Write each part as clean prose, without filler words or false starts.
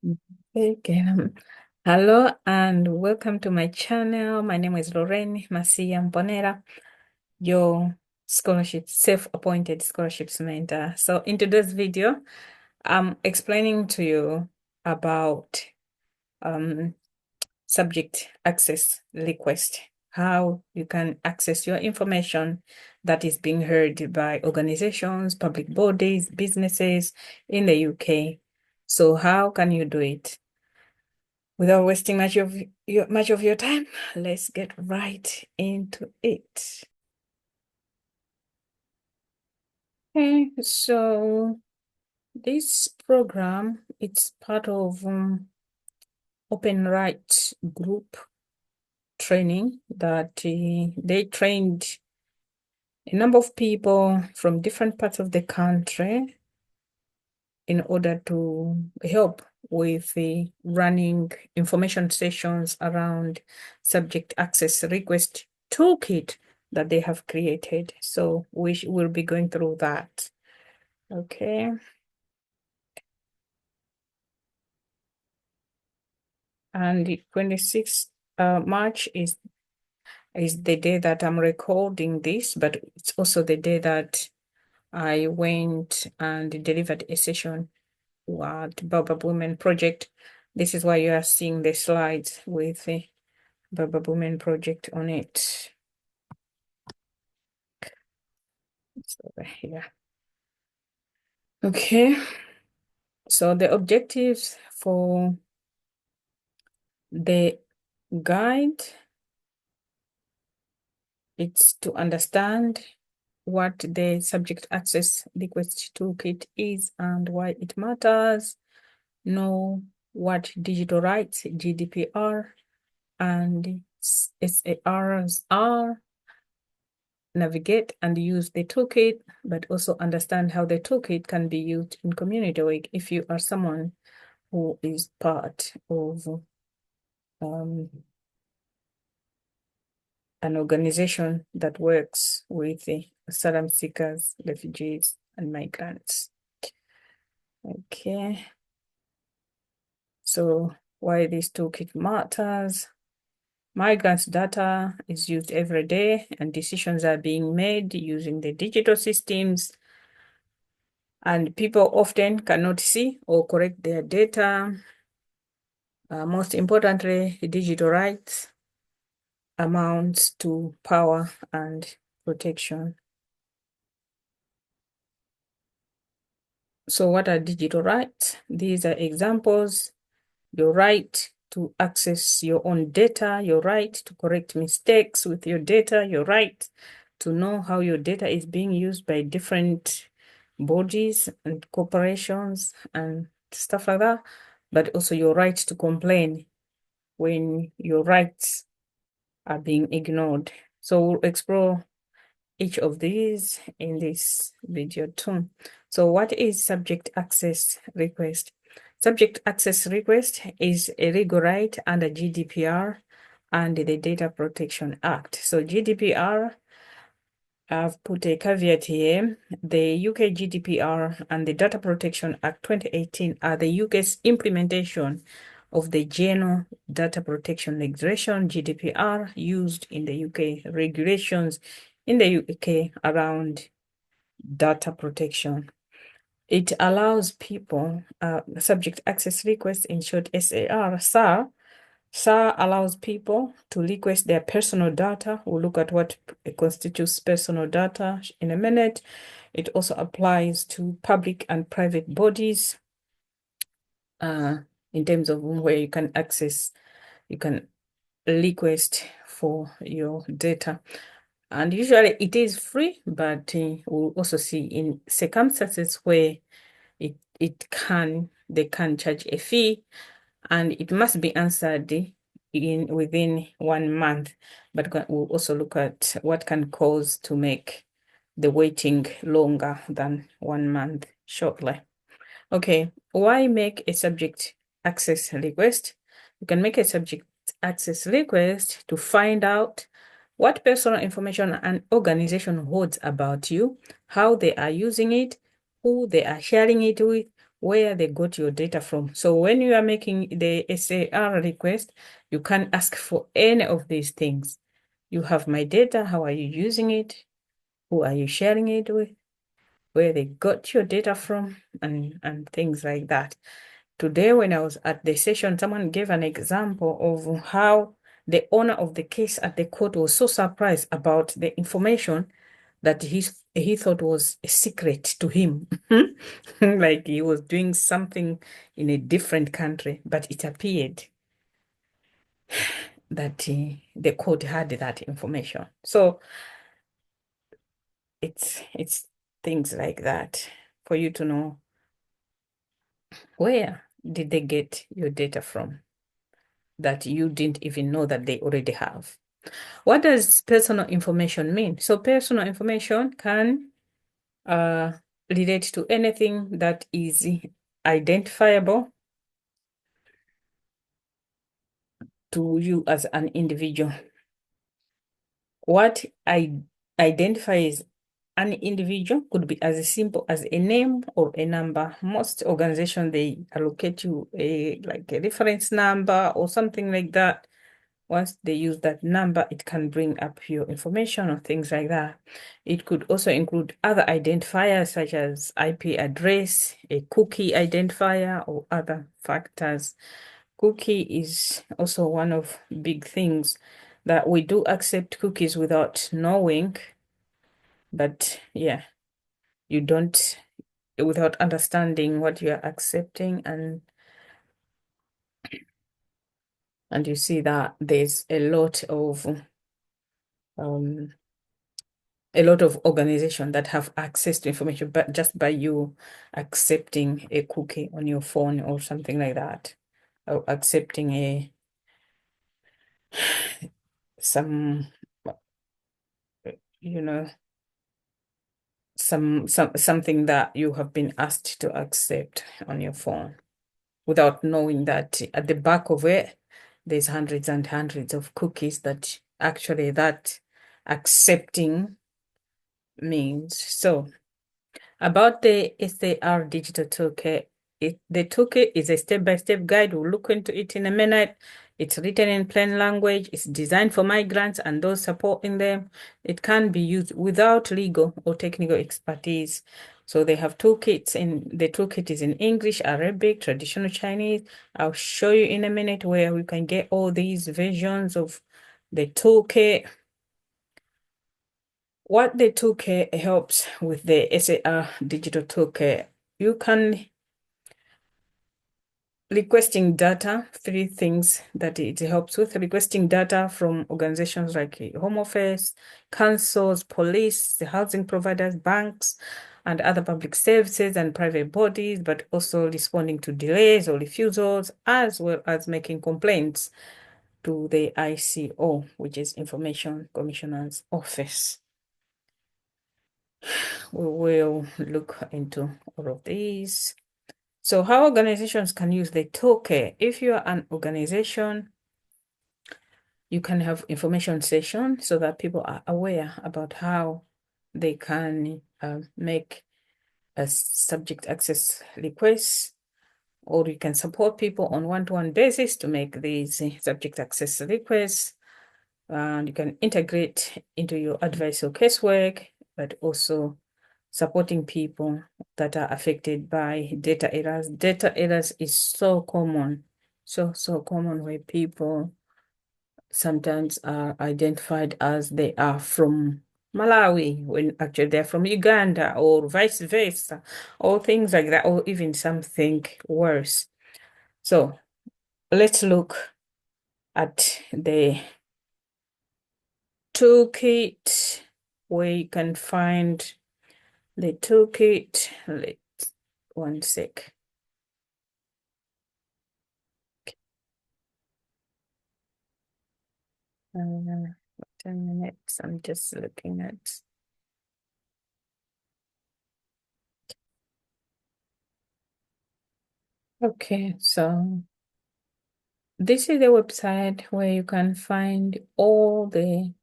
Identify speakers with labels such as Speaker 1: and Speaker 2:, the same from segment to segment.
Speaker 1: Okay. Hello and welcome to my channel. My name is Lorraine Masia Mponera, your self-appointed scholarships mentor. So in today's video, I'm explaining to you about um, subject access request, how you can access your information that is being heard by organizations, public bodies, businesses in the UK. So how can you do it? Without wasting much of your time, let's get right into it. Okay, so this program, it's part of Open Rights Group training that they trained a number of people from different parts of the country in order to help with the running information sessions around subject access request toolkit that they have created. So we will be going through that. Okay. And the 26th March is the day that I'm recording this, but it's also the day that I went and delivered a session at Baobab Women Project. This is why you are seeing the slides with the Baobab Women Project on it. It's over here. Okay. So the objectives for the guide, it's to understand what the subject access request toolkit is and why it matters, know what digital rights, GDPR, and SARs are, navigate and use the toolkit, but also understand how the toolkit can be used in community work if you are someone who is part of an organization that works with the asylum seekers, refugees, and migrants. Okay. So why this toolkit matters. Migrants data is used every day and decisions are being made using the digital systems, and people often cannot see or correct their data. Most importantly, digital rights amounts to power and protection. So what are digital rights? These are examples: your right to access your own data, your right to correct mistakes with your data, your right to know how your data is being used by different bodies and corporations and stuff like that, but also your right to complain when your rights are being ignored. So we'll explore each of these in this video too. So what is subject access request? Subject access request is a legal right under GDPR and the Data Protection Act. So GDPR, I've put a caveat here. The UK GDPR and the Data Protection Act 2018 are the UK's implementation of the General Data Protection Legislation, GDPR, used in the UK regulations in the UK around data protection. It allows people, subject access requests, in short SAR. SAR allows people to request their personal data. We'll look at what constitutes personal data in a minute. It also applies to public and private bodies in terms of where you can request for your data. And usually it is free, but we'll also see in circumstances where they can charge a fee, and it must be answered within 1 month. But we'll also look at what can cause to make the waiting longer than 1 month shortly. Okay, why make a subject access request? You can make a subject access request to find out what personal information an organization holds about you, how they are using it, who they are sharing it with, where they got your data from. So when you are making the SAR request, you can ask for any of these things. You have my data, how are you using it? Who are you sharing it with? Where they got your data from, and things like that. Today, when I was at the session, someone gave an example of how the owner of the case at the court was so surprised about the information that he thought was a secret to him. Like he was doing something in a different country, but it appeared that the court had that information. So it's things like that for you to know where did they get your data from that you didn't even know that they already have. What does personal information mean? So personal information can uh, relate to anything that is identifiable to you as an individual. What I identifies an individual could be as simple as a name or a number. Most organizations, they allocate you a like a reference number or something like that. Once they use that number, it can bring up your information or things like that. It could also include other identifiers such as IP address, a cookie identifier, or other factors. Cookie is also one of big things that we do accept cookies without knowing, but yeah, you don't without understanding what you are accepting, and you see that there's um a lot of organizations that have access to information, but just by you accepting a cookie on your phone or something like that, or accepting some, you know, something that you have been asked to accept on your phone without knowing that at the back of it, there's hundreds and hundreds of cookies that actually that accepting means. So about the SAR digital toolkit, the toolkit is a step-by-step guide. We'll look into it in a minute. It's written in plain language. It's designed for migrants and those supporting them. It can be used without legal or technical expertise. So they have toolkits, and the toolkit is in English, Arabic, traditional Chinese. I'll show you in a minute where we can get all these versions of the toolkit. What the toolkit helps with the SAR digital toolkit, you can requesting data, three things that it helps with: requesting data from organizations like Home Office, councils, police, the housing providers, banks, and other public services and private bodies, but also responding to delays or refusals, as well as making complaints to the ICO, which is Information Commissioner's Office. We will look into all of these. So how organizations can use the toolkit. If you are an organization, you can have information session so that people are aware about how they can make a subject access request, or you can support people on one-to-one basis to make these subject access requests. And you can integrate into your advice or casework, but also supporting people that are affected by data errors. Data errors is so common, so common, where people sometimes are identified as they are from Malawi when actually they're from Uganda, or vice versa, or things like that, or even something worse. So let's look at the toolkit, where you can find the toolkit. Let's one sec. 10 minutes. I'm just looking at. Okay, so this is the website where you can find all the.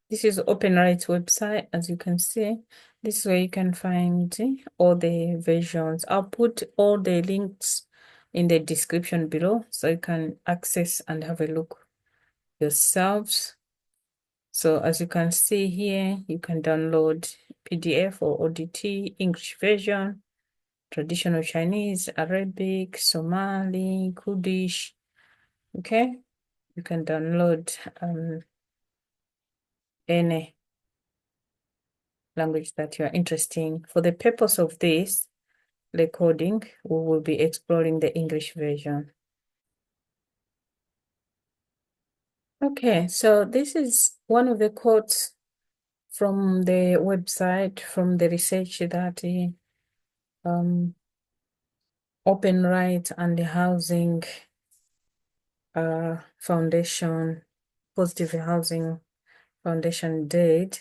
Speaker 1: This is Open Rights website, as you can see. This is where you can find all the versions. I'll put all the links in the description below so you can access and have a look yourselves. So as you can see here, you can download PDF or ODT, English version, traditional Chinese, Arabic, Somali, Kurdish. Okay, you can download any language that you are interested in. For the purpose of this recording, we will be exploring the English version. Okay, so this is one of the quotes from the website, from the research that Open Rights and the Housing Foundation, Positive Housing Foundation did.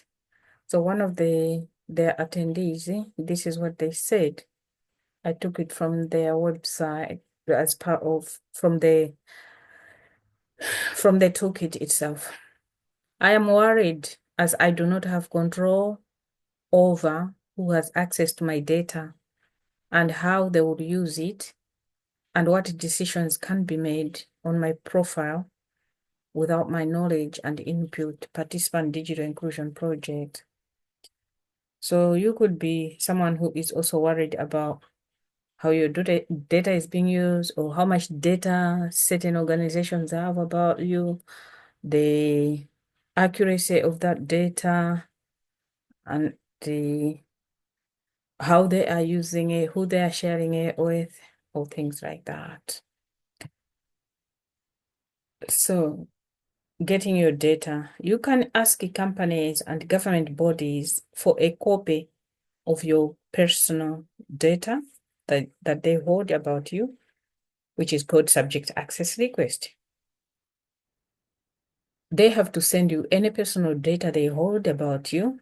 Speaker 1: So one of their attendees, this is what they said. I took it from their website as part of from the toolkit itself. I am worried as I do not have control over who has access to my data and how they would use it and what decisions can be made on my profile without my knowledge and input. Participant Digital Inclusion Project. So you could be someone who is also worried about how your data is being used or how much data certain organizations have about you, the accuracy of that data, and how they are using it, who they are sharing it with, or things like that. So getting your data, you can ask companies and government bodies for a copy of your personal data that they hold about you, which is called subject access request. They have to send you any personal data they hold about you,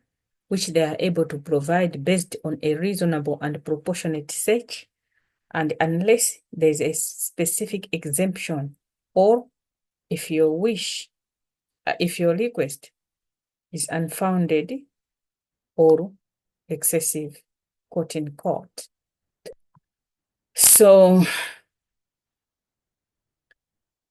Speaker 1: which they are able to provide based on a reasonable and proportionate search, and unless there's a specific exemption, or if your request is unfounded or excessive, quote unquote. So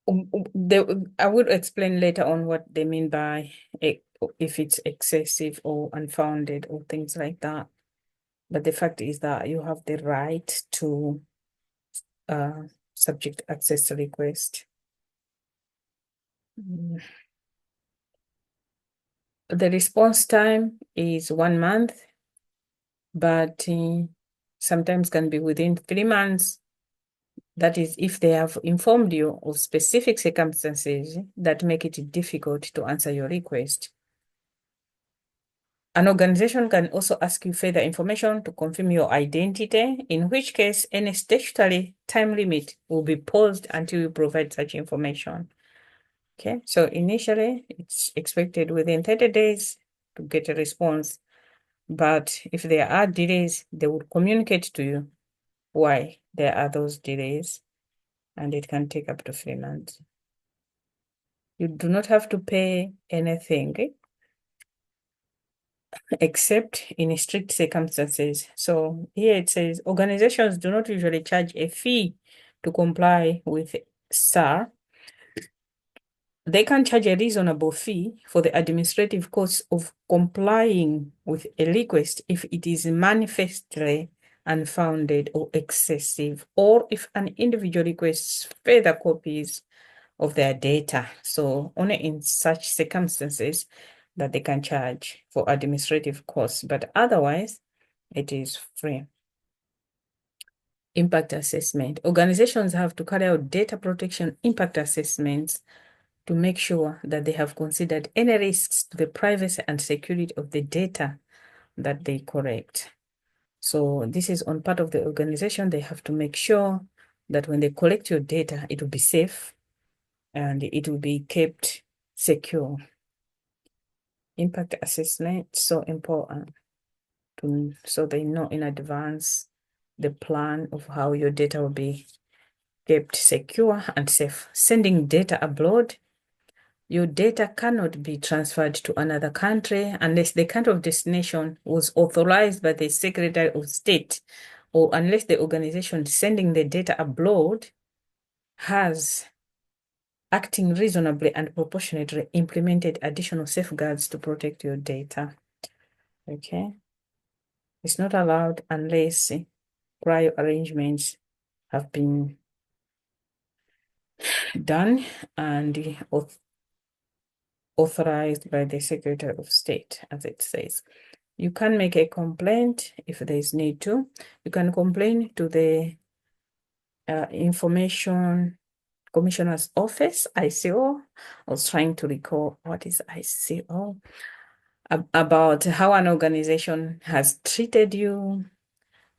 Speaker 1: I will explain later on what they mean by if it's excessive or unfounded or things like that. But the fact is that you have the right to subject access request. The response time is 1 month, but sometimes can be within 3 months. That is, if they have informed you of specific circumstances that make it difficult to answer your request. An organization can also ask you further information to confirm your identity, in which case any statutory time limit will be paused until you provide such information. Okay, so initially it's expected within 30 days to get a response, but if there are delays, they will communicate to you why there are those delays, and it can take up to 3 months. You do not have to pay anything except in strict circumstances. So here it says organizations do not usually charge a fee to comply with SAR. They can charge a reasonable fee for the administrative costs of complying with a request if it is manifestly unfounded or excessive, or if an individual requests further copies of their data. So only in such circumstances that they can charge for administrative costs, but otherwise it is free. Impact assessment. Organizations have to carry out data protection impact assessments to make sure that they have considered any risks to the privacy and security of the data that they collect. So this is on part of the organization. They have to make sure that when they collect your data, it will be safe and it will be kept secure. Impact assessment, so important so they know in advance the plan of how your data will be kept secure and safe. Sending data abroad Your data cannot be transferred to another country unless the country of destination was authorized by the Secretary of State, or unless the organization sending the data abroad has, acting reasonably and proportionately, implemented additional safeguards to protect your data. Okay. It's not allowed unless prior arrangements have been done and authorized by the Secretary of State, as it says. You can make a complaint if there is need to. You can complain to the Information Commissioner's Office, ICO. I was trying to recall what is ICO, about how an organization has treated you,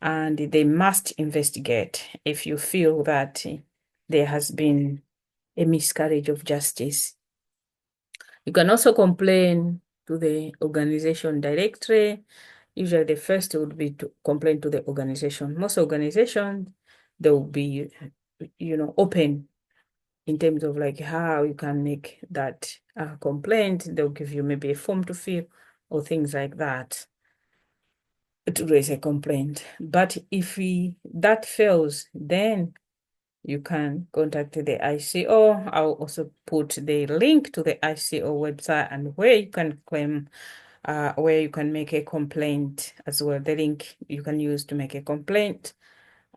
Speaker 1: and they must investigate if you feel that there has been a miscarriage of justice. You can also complain to the organization directory. Usually the first would be to complain to the organization. Most organizations, they will be, open in terms of like how you can make that complaint. They'll give you maybe a form to fill or things like that to raise a complaint. But if that fails, then you can contact the ICO. I'll also put the link to the ICO website and where you can claim, where you can make a complaint as well. The link you can use to make a complaint,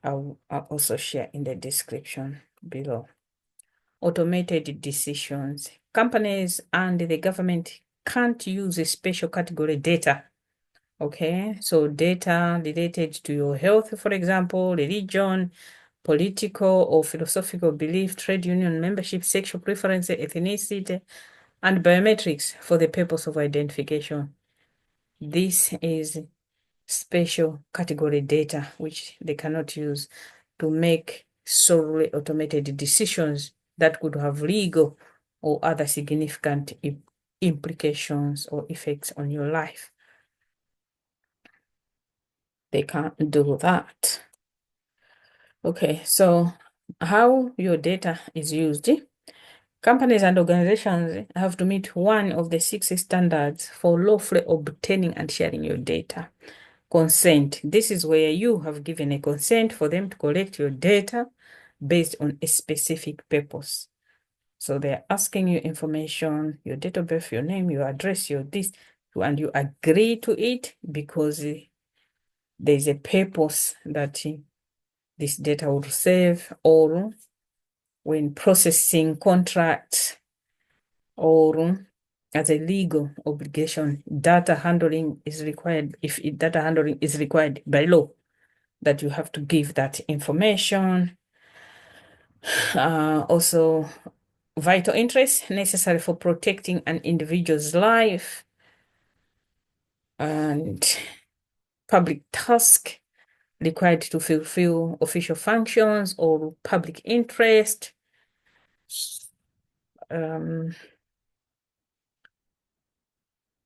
Speaker 1: I'll also share in the description below. Automated decisions. Companies and the government can't use a special category data. Okay, so data related to your health, for example, religion, political or philosophical belief, trade union membership, sexual preference, ethnicity, and biometrics for the purpose of identification. This is special category data, which they cannot use to make solely automated decisions that could have legal or other significant implications or effects on your life. They can't do that. Okay, so how your data is used. Companies and organizations have to meet one of the 6 standards for lawfully obtaining and sharing your data. Consent. This is where you have given a consent for them to collect your data based on a specific purpose. So they're asking you information, your date of birth, your name, your address, your this, and you agree to it because there's a purpose that this data will serve, or when processing contracts, or as a legal obligation, data handling is required. If data handling is required by law, that you have to give that information. Also, vital interest necessary for protecting an individual's life, and public task required to fulfill official functions or public interest.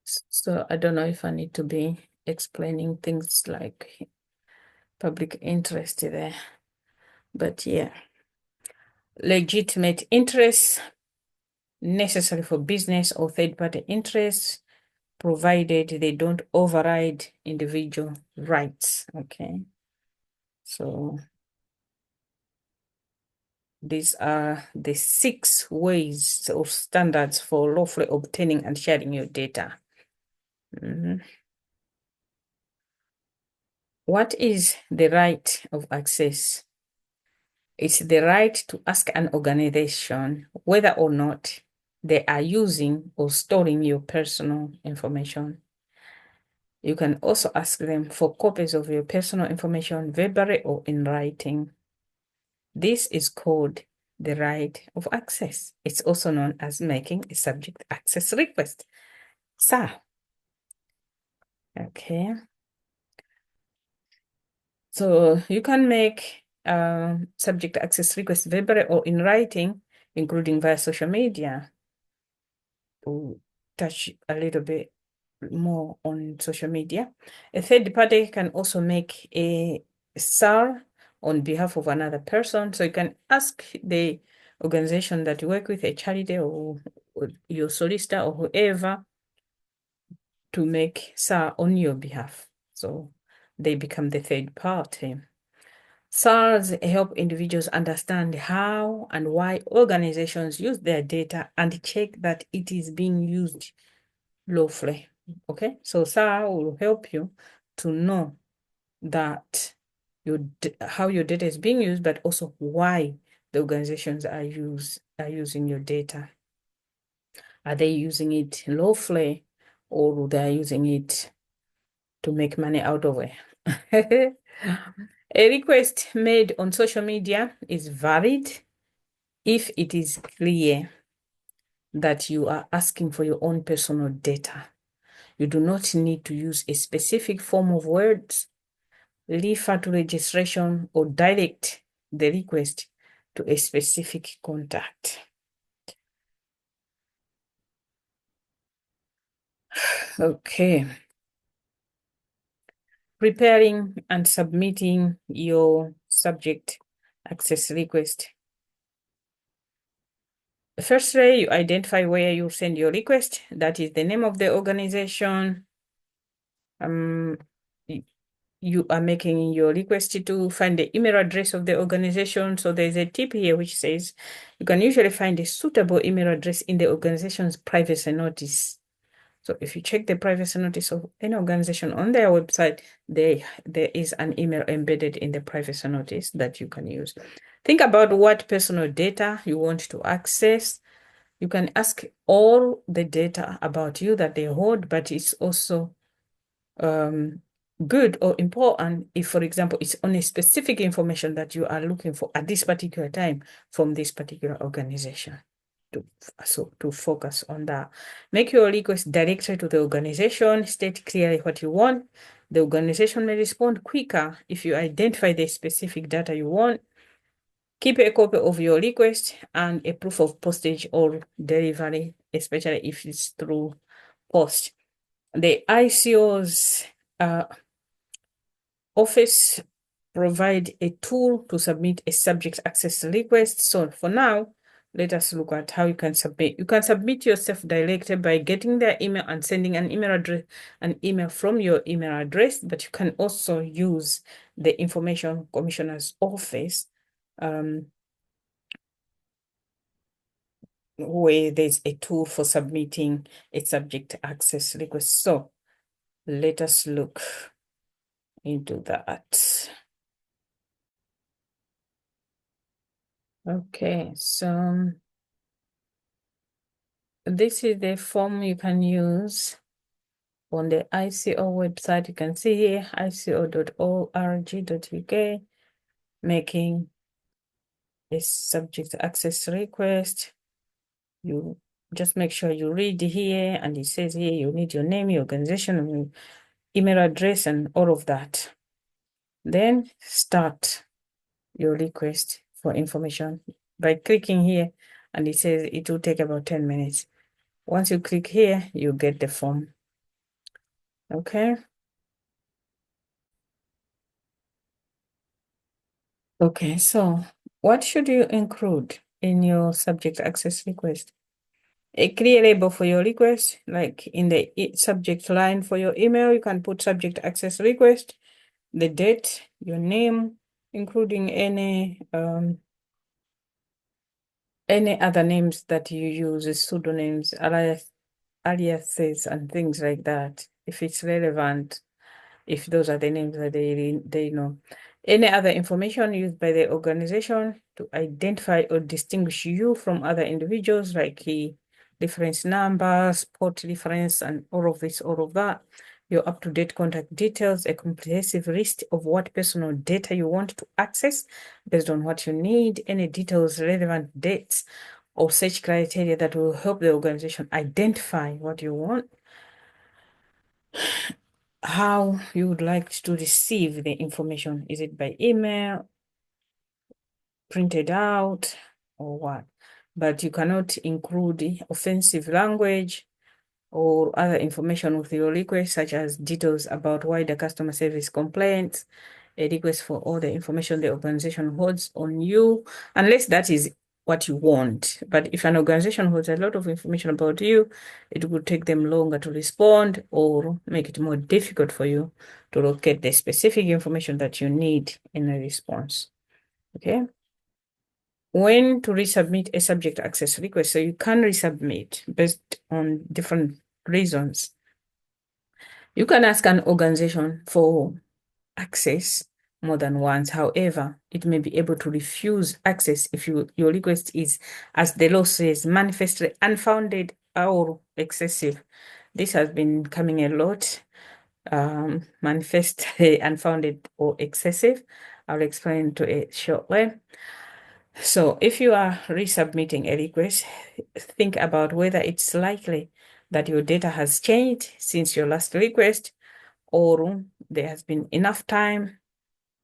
Speaker 1: So I don't know if I need to be explaining things like public interest there, but yeah. Legitimate interests necessary for business or third-party interests, provided they don't override individual rights. Okay, so these are the 6 ways or standards for lawfully obtaining and sharing your data. What is the right of access? It's the right to ask an organization whether or not they are using or storing your personal information. You can also ask them for copies of your personal information verbally or in writing. This is called the right of access. It's also known as making a subject access request. So, okay. So you can make subject access request verbally or in writing, including via social media. We'll touch a little bit more on social media. A third party can also make a SAR on behalf of another person. So you can ask the organization that you work with, a charity or your solicitor or whoever to make SAR on your behalf. So they become the third party. SARs help individuals understand how and why organizations use their data and check that it is being used lawfully. Okay, so SAR will help you to know that how your data is being used, but also why the organizations are using your data. Are they using it lawfully, or they are using it to make money out of it? A request made on social media is valid if it is clear that you are asking for your own personal data. You do not need to use a specific form of words, refer to registration, or direct the request to a specific contact. Okay. Preparing and submitting your subject access request. Firstly, you identify where you send your request. That is the name of the organization. You are making your request to find the email address of the organization. So there's a tip here which says you can usually find a suitable email address in the organization's privacy notice. So if you check the privacy notice of any organization on their website, there is an email embedded in the privacy notice that you can use. Think about what personal data you want to access. You can ask all the data about you that they hold, but it's also good or important if, for example, it's only specific information that you are looking for at this particular time from this particular organization. To focus on that. Make your request directly to the organization, state clearly what you want. The organization may respond quicker if you identify the specific data you want. Keep a copy of your request and a proof of postage or delivery, especially if it's through post. The ICO's office provide a tool to submit a subject access request. So for now, let us look at how you can submit. You can submit yourself directly by getting their email and sending an email from your email address, but you can also use the Information Commissioner's Office, where there's a tool for submitting a subject access request. So let us look into that. Okay, so this is the form you can use on the ICO website. You can see here, ico.org.uk, making a subject access request. You just make sure you read here, and it says here you need your name, your organization, email address, and all of that. Then start your request for information by clicking here, and it says it will take about 10 minutes. Once you click here, you get the form. Okay. Okay, so what should you include in your subject access request? A clear label for your request, like in the subject line for your email, you can put subject access request, the date, your name, including any other names that you use, pseudonyms, aliases, and things like that, if it's relevant, if those are the names that they know. Any other information used by the organization to identify or distinguish you from other individuals, like key reference numbers, port reference, and all of that. Your up-to-date contact details, a comprehensive list of what personal data you want to access based on what you need, any details, relevant dates, or search criteria that will help the organization identify what you want, how you would like to receive the information. Is it by email, printed out, or what? But you cannot include offensive language or other information with your request, such as details about wider customer service complaints, a request for all the information the organization holds on you, unless that is what you want. But if an organization holds a lot of information about you, it would take them longer to respond or make it more difficult for you to locate the specific information that you need in a response. Okay. When to resubmit a subject access request. So you can resubmit based on different reasons. You can ask an organization for access more than once. However, it may be able to refuse access if your request is, as the law says, manifestly unfounded or excessive. This has been coming a lot, manifestly unfounded or excessive. I'll explain to it shortly. So if you are resubmitting a request, think about whether it's likely that your data has changed since your last request, or there has been enough time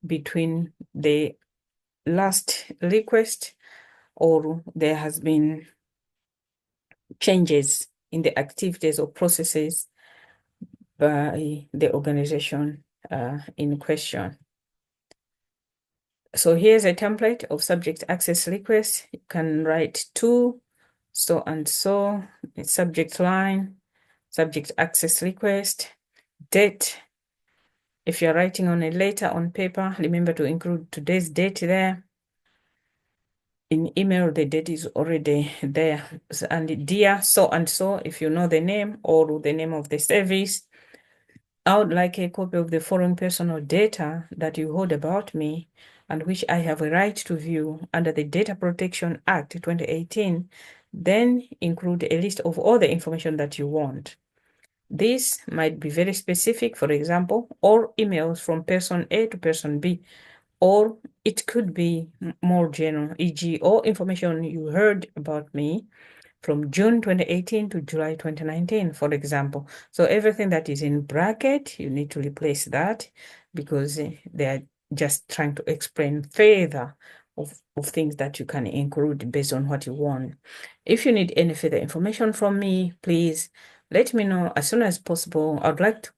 Speaker 1: between the last request, or there has been changes in the activities or processes by the organization in question. So here's a template of subject access request. You can write to so and so, subject line, subject access request, date. If you're writing on a letter on paper, remember to include today's date there. In email, the date is already there. And dear so and so, if you know the name or the name of the service. I would like a copy of the foreign personal data that you hold about me and which I have a right to view under the Data Protection Act 2018. Then include a list of all the information that you want. This might be very specific, for example, or emails from person A to person B, or it could be more general, e.g., all information you heard about me from June 2018 to July 2019, for example. So everything that is in bracket, you need to replace that because they're just trying to explain further of things that you can include based on what you want. If you need any further information from me, please let me know as soon as possible. I'd like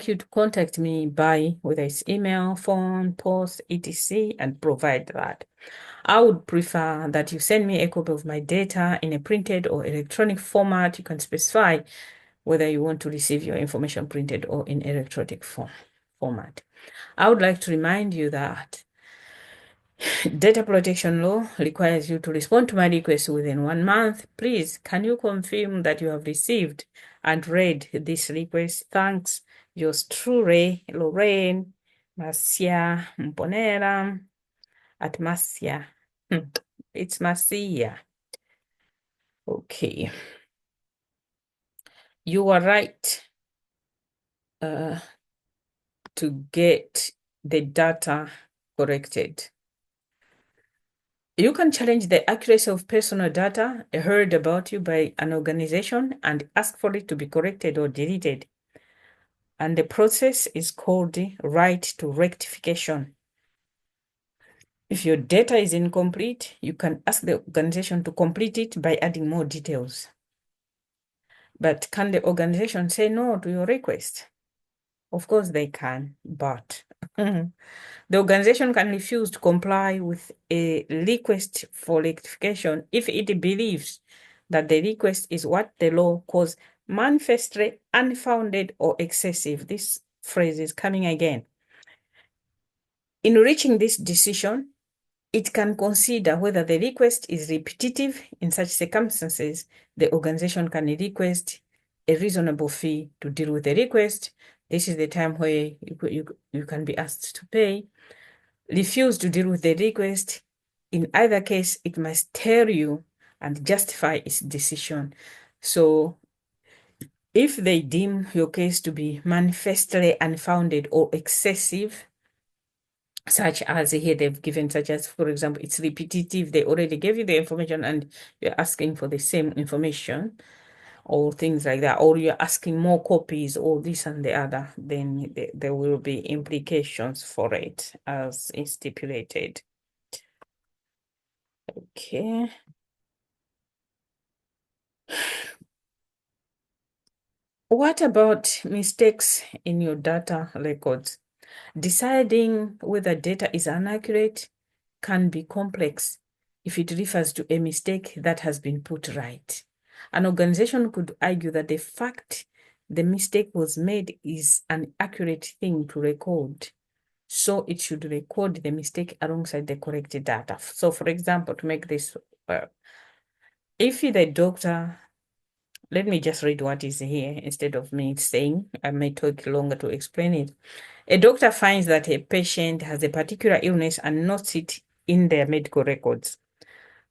Speaker 1: you to contact me by whether it's email, phone, post, etc., and provide that. I would prefer that you send me a copy of my data in a printed or electronic format. You can specify whether you want to receive your information printed or in electronic format. I would like to remind you that data protection law requires you to respond to my request within 1 month. Please, can you confirm that you have received and read this request? Thanks. Yours truly, Lorraine Marcia Mponera at Marcia. It's Marcia. Okay. You are right to get the data corrected. You can challenge the accuracy of personal data heard about you by an organization and ask for it to be corrected or deleted. And the process is called the right to rectification. If your data is incomplete, you can ask the organization to complete it by adding more details. But can the organization say no to your request? Of course they can, but the organization can refuse to comply with a request for rectification if it believes that the request is what the law calls manifestly unfounded or excessive. This phrase is coming again. In reaching this decision, it can consider whether the request is repetitive. In such circumstances, the organization can request a reasonable fee to deal with the request. This is the time where you can be asked to pay. Refuse to deal with the request. In either case, it must tell you and justify its decision. So if they deem your case to be manifestly unfounded or excessive, such as here they've given, such as, for example, it's repetitive, they already gave you the information and you're asking for the same information, or things like that, or you're asking more copies, or this and the other, then there will be implications for it as is stipulated. Okay. What about mistakes in your data records? Deciding whether data is inaccurate can be complex if it refers to a mistake that has been put right. An organization could argue that the fact the mistake was made is an accurate thing to record, so it should record the mistake alongside the correct data. So, for example, to make this, if the doctor, let me just read what is here instead of me saying, I may take longer to explain it. A doctor finds that a patient has a particular illness and notes it in their medical records.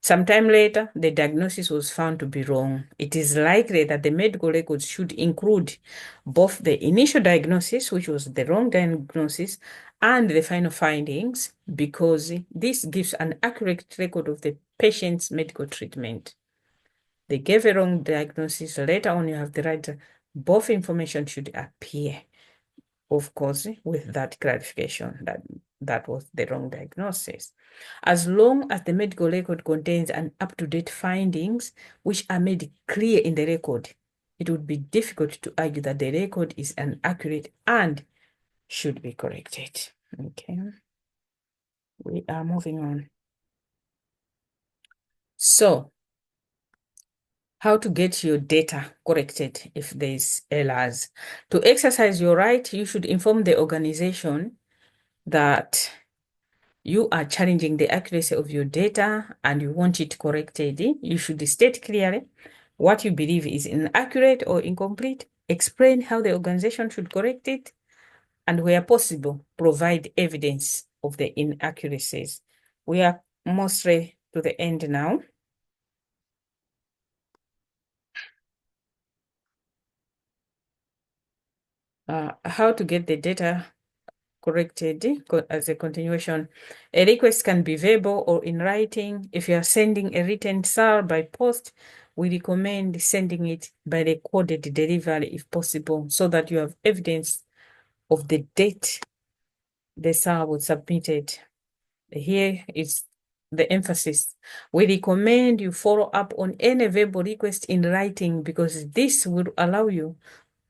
Speaker 1: Sometime later, the diagnosis was found to be wrong. It is likely that the medical records should include both the initial diagnosis, which was the wrong diagnosis, and the final findings, because this gives an accurate record of the patient's medical treatment. They gave a wrong diagnosis. Later on, you have the right. Both information should appear, of course, with that clarification that that was the wrong diagnosis. As long as the medical record contains an up-to-date findings which are made clear in the record, it would be difficult to argue that the record is inaccurate and should be corrected. Okay, we are moving on. So, how to get your data corrected if there's errors. To exercise your right, you should inform the organization that you are challenging the accuracy of your data and you want it corrected. You should state clearly what you believe is inaccurate or incomplete, explain how the organization should correct it, and where possible, provide evidence of the inaccuracies. We are mostly to the end now. How to get the data corrected as a continuation. A request can be verbal or in writing. If you are sending a written SAR by post, we recommend sending it by recorded delivery if possible, so that you have evidence of the date the SAR was submitted. Here is the emphasis. We recommend you follow up on any verbal request in writing because this will allow you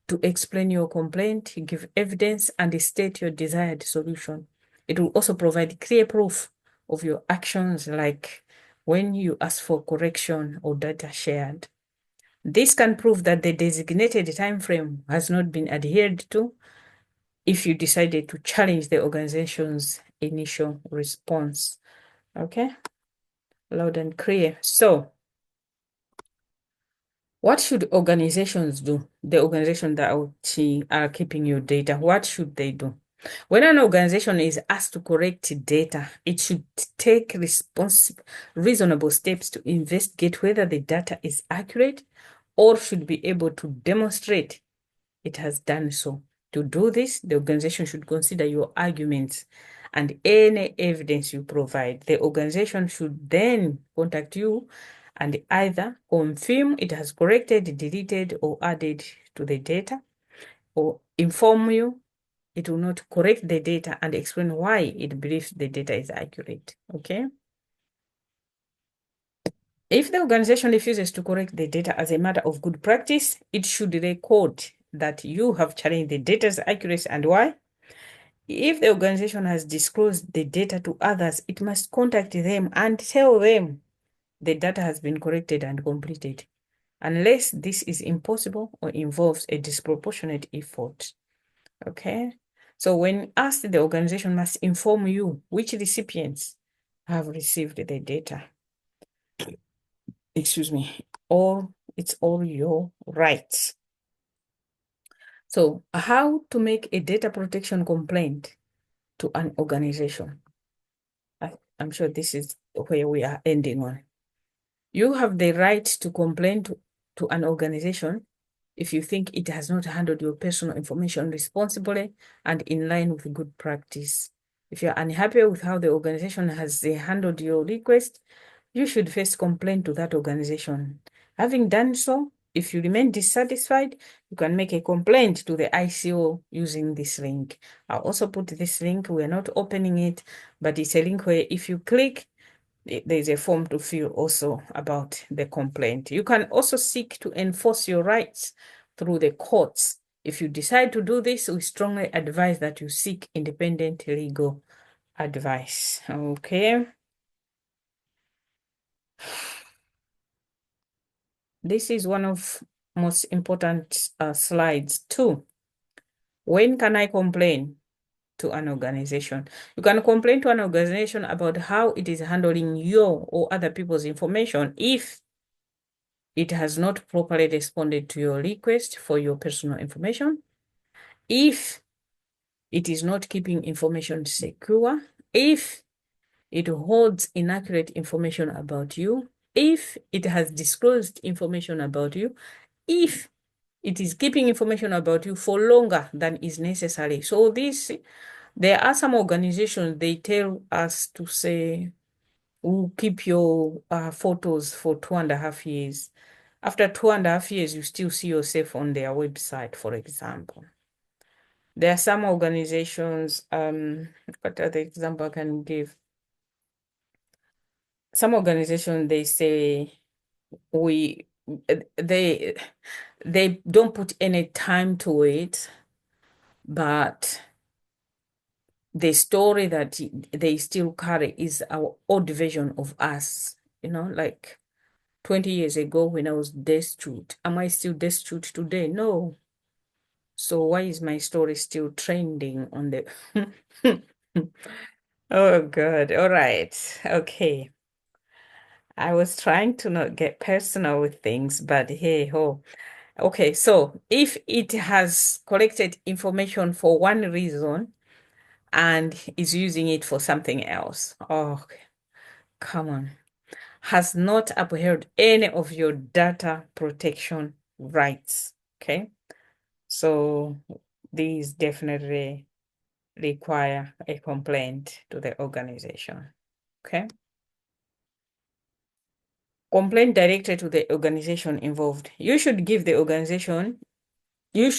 Speaker 1: to explain your complaint, give evidence, and state your desired solution. It will also provide clear proof of your actions, like when you ask for correction or data shared. This can prove that the designated time frame has not been adhered to if you decided to challenge the organization's initial response. Okay, loud and clear. So, what should organizations do? The organization that are keeping your data, what should they do? When an organization is asked to correct data, it should take reasonable steps to investigate whether the data is accurate or should be able to demonstrate it has done so. To do this, the organization should consider your arguments and any evidence you provide. The organization should then contact you and either confirm it has corrected, deleted, or added to the data, or inform you it will not correct the data and explain why it believes the data is accurate. Okay. If the organization refuses to correct the data as a matter of good practice, it should record that you have challenged the data's accuracy and why. If the organization has disclosed the data to others, it must contact them and tell them the data has been corrected and completed, unless this is impossible or involves a disproportionate effort. Okay. So when asked, the organization must inform you which recipients have received the data. Excuse me. Or it's all your rights. So how to make a data protection complaint to an organization? I'm sure this is where we are ending on. You have the right to complain to an organization if you think it has not handled your personal information responsibly and in line with good practice. If you're unhappy with how the organization has handled your request, you should first complain to that organization. Having done so, if you remain dissatisfied, you can make a complaint to the ICO using this link. I'll also put this link. We're not opening it, but it's a link where if you click, there's a form to fill also about the complaint. You can also seek to enforce your rights through the courts. If you decide to do this, we strongly advise that you seek independent legal advice. Okay. This is one of most important slides too. When can I complain to an organization? You can complain to an organization about how it is handling your or other people's information if it has not properly responded to your request for your personal information, if it is not keeping information secure, if it holds inaccurate information about you, if it has disclosed information about you, if it is keeping information about you for longer than is necessary. So there are some organizations, they tell us to say, we'll keep your photos for 2.5 years. After 2.5 years, you still see yourself on their website, for example. There are some organizations, what other example I can give? Some organizations, they say we they they don't put any time to it, but the story that they still carry is our old version of us, like 20 years ago when I was destitute. Am I still destitute today? No. So why is my story still trending on the Oh God. All right. Okay. I was trying to not get personal with things, but hey ho. Okay, so if it has collected information for one reason and is using it for something else, oh, come on, has not upheld any of your data protection rights. Okay, so these definitely require a complaint to the organization. Okay. Complaint directed to the organization involved. You should give the organization you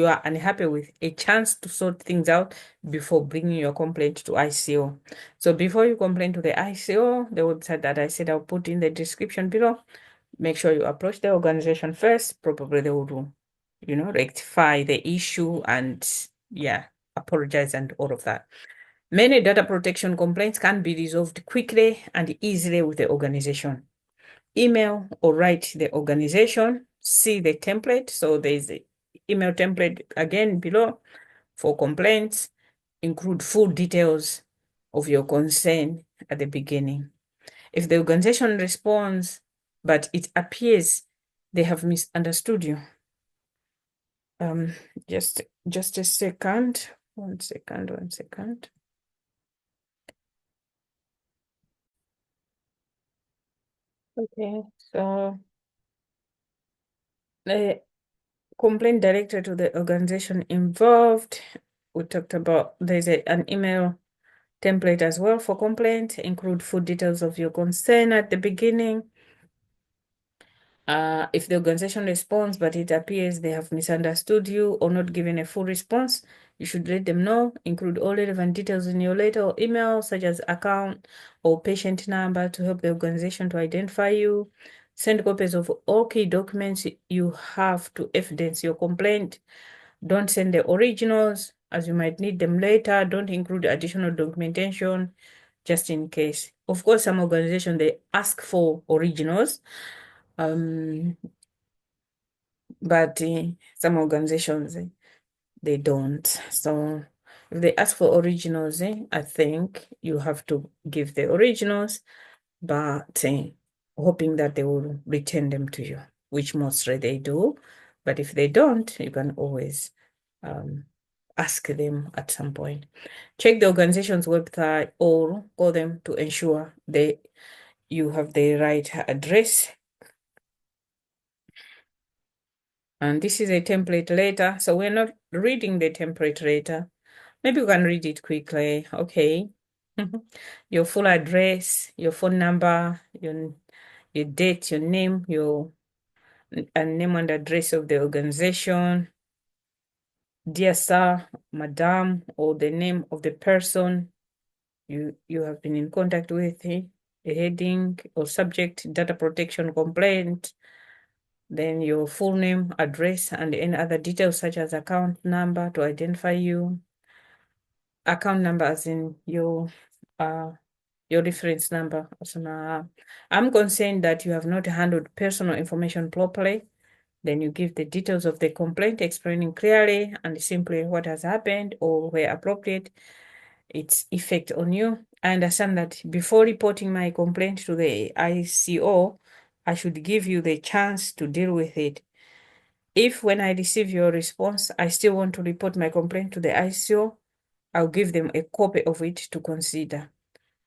Speaker 1: are unhappy with a chance to sort things out before bringing your complaint to ICO. So before you complain to the ICO, the website that I said I'll put in the description below, make sure you approach the organization first. Probably they will, rectify the issue and yeah, apologize and all of that. Many data protection complaints can be resolved quickly and easily with the organization. Email or write the organization, see the template. So there's the email template again below for complaints, include full details of your concern at the beginning. If the organization responds, but it appears they have misunderstood you, um, just a second, one second. Okay, so the complaint directed to the organization involved. We talked about there's an email template as well for complaint, include full details of your concern at the beginning. If the organization responds, but it appears they have misunderstood you or not given a full response, you should let them know. Include all relevant details in your letter or email, such as account or patient number, to help the organization to identify you. Send copies of all key documents you have to evidence your complaint. Don't send the originals, as you might need them later. Don't include additional documentation, just in case. Of course, some organizations, they ask for originals, but some organizations, they don't. So if they ask for originals, I think you have to give the originals, but hoping that they will return them to you, which mostly they do. But if they don't, you can always ask them at some point. Check the organization's website or call them to ensure you have the right address. And this is a template letter, so we're not reading the template letter. Maybe we can read it quickly. Okay. Your full address, your phone number, your date, your name, your name and address of the organization. Dear sir, madam, or the name of the person you have been in contact with, a heading or subject, data protection complaint, then your full name, address, and any other details such as account number to identify you. Account number as in your your reference number. I'm concerned that you have not handled personal information properly. Then you give the details of the complaint, explaining clearly and simply what has happened, or where appropriate, its effect on you. I understand that before reporting my complaint to the ICO, I should give you the chance to deal with it. If when I receive your response, I still want to report my complaint to the ICO, I'll give them a copy of it to consider.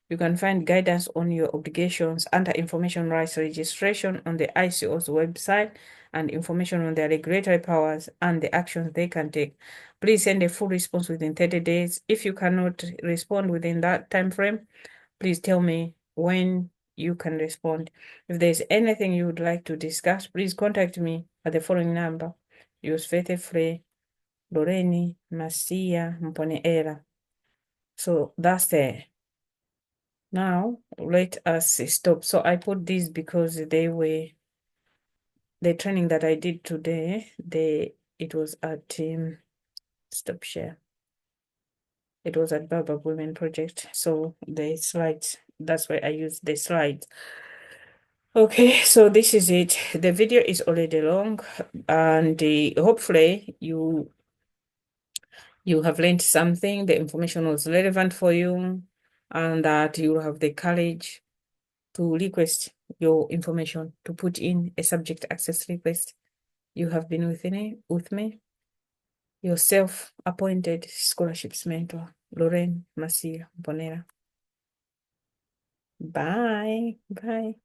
Speaker 1: You can find guidance on your obligations under information rights registration on the ICO's website and information on their regulatory powers and the actions they can take. Please send a full response within 30 days. If you cannot respond within that time frame, please tell me when you can respond. If there's anything you would like to discuss, please contact me at the following number. Use faithfully, Loreni Masia Mponeera. So that's there. Now let us stop. So I put these because they were the training that I did today. It was at stop share. It was at Baobab Women Project. So the slides, that's why I used the slides. Okay, so this is it. The video is already long, and hopefully you have learned something. The information was relevant for you, and that you have the courage to request your information, to put in a subject access request. You have been with me, your self-appointed scholarships mentor, Lorraine Masia Bonera. Bye. Bye.